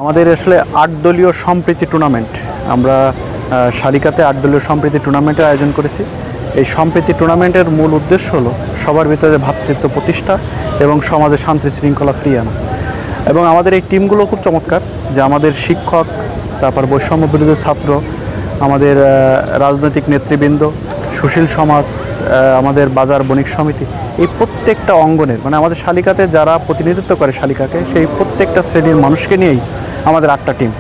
আমাদের আসলে 8 দলীয় সম্প্রীতি টুর্নামেন্ট আমরা শালিকাতে 8 দলীয় সম্প্রীতি টুর্নামেন্টের আয়োজন করেছি। এই সম্প্রীতি টুর্নামেন্টের মূল উদ্দেশ্য হলো সবার ভিতরে ভ্রাতৃত্ব প্রতিষ্ঠা এবং সমাজে শান্তি শৃঙ্খলা ফিরিয়ে আনা। এবং আমাদের এই টিমগুলো খুব চমৎকার, যে আমাদের শিক্ষক, তারপর বৈষম্য বিরোধী ছাত্র, আমাদের রাজনৈতিক নেতৃবৃন্দ, সুশীল সমাজ, আমাদের বাজার বণিক সমিতি, এই প্রত্যেকটা অঙ্গনের মানে আমাদের শালিকাতে যারা প্রতিনিধিত্ব করে শালিকাকে, সেই প্রত্যেকটা শ্রেণীর মানুষকে নিয়েই আমাদের 8টা টিম।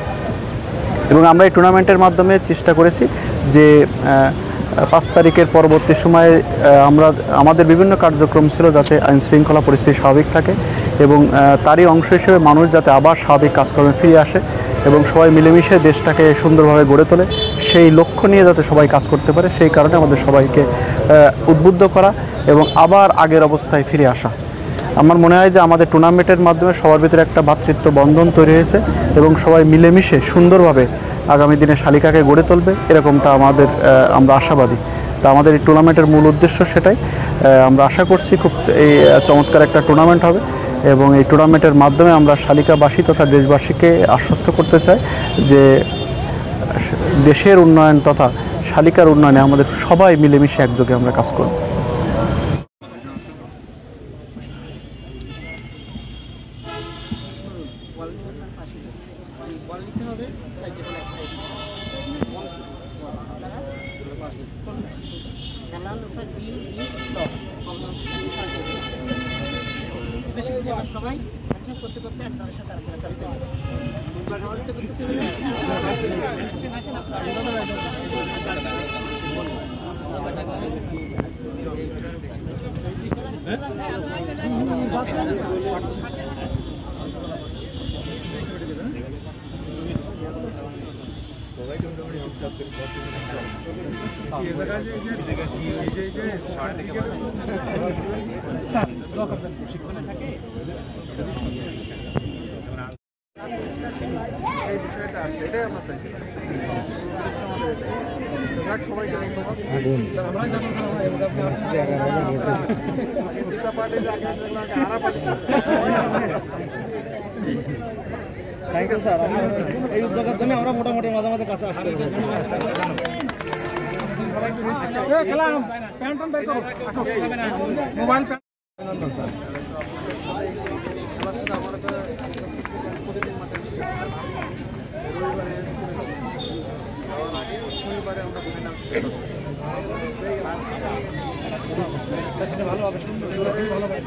এবং আমরা এই টুর্নামেন্টের মাধ্যমে চেষ্টা করেছি যে 5 তারিখের পরবর্তী সময়ে আমাদের বিভিন্ন কার্যক্রম ছিল যাতে আইন শৃঙ্খলা পরিস্থিতি স্বাভাবিক থাকে এবং তারই অংশ হিসেবে মানুষ যাতে আবার স্বাভাবিক কাজকর্মে ফিরে আসে এবং সবাই মিলেমিশে দেশটাকে সুন্দরভাবে গড়ে তোলে, সেই লক্ষ্য নিয়ে যাতে সবাই কাজ করতে পারে, সেই কারণে আমাদের সবাইকে উদ্বুদ্ধ করা এবং আবার আগের অবস্থায় ফিরে আসা। আমার মনে হয় যে আমাদের টুর্নামেন্টের মাধ্যমে সবার ভিতরে একটা ভ্রাতৃত্ব বন্ধন তৈরি হয়েছে এবং সবাই মিলেমিশে সুন্দরভাবে আগামী দিনে শালিকাকে গড়ে তুলবে, এরকমটা আমরা আশাবাদী। তা আমাদের এই টুর্নামেন্টের মূল উদ্দেশ্য সেটাই। আমরা আশা করছি খুব এই চমৎকার একটা টুর্নামেন্ট হবে এবং এই টুর্নামেন্টের মাধ্যমে আমরা শালিকাবাসী তথা দেশবাসীকে আশ্বস্ত করতে চাই যে দেশের উন্নয়ন তথা শালিকার উন্নয়নে আমাদের সবাই মিলেমিশে একযোগে আমরা কাজ করব। সবাই করতে করতে একজনের সাথে প্রশিক্ষণে থাকে এই বিষয়টা আছে, এটাই আমরা চাইছিলাম। সবাই থ্যাংক ইউ স্যার, এই উদ্যোগের জন্য আমরা মোটামুটি মাঝে মাঝে কাছে আসতে মোবাইল ভালো হবে,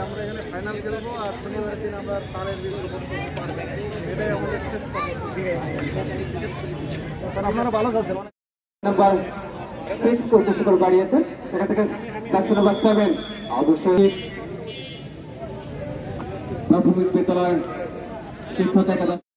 আমরা এখানে ফাইনাল খেলবো আর শনিবারের দিন আমরা তারের এটাই আমাদের। আপনারা ভালো খেলছেন, নাম্বার 6 প্রতিষ্ঠান বাড়িয়েছে, সেখান থেকে নাম্বার 7 অবশ্যই প্রাথমিক বিদ্যালয় শিক্ষক একাদশ।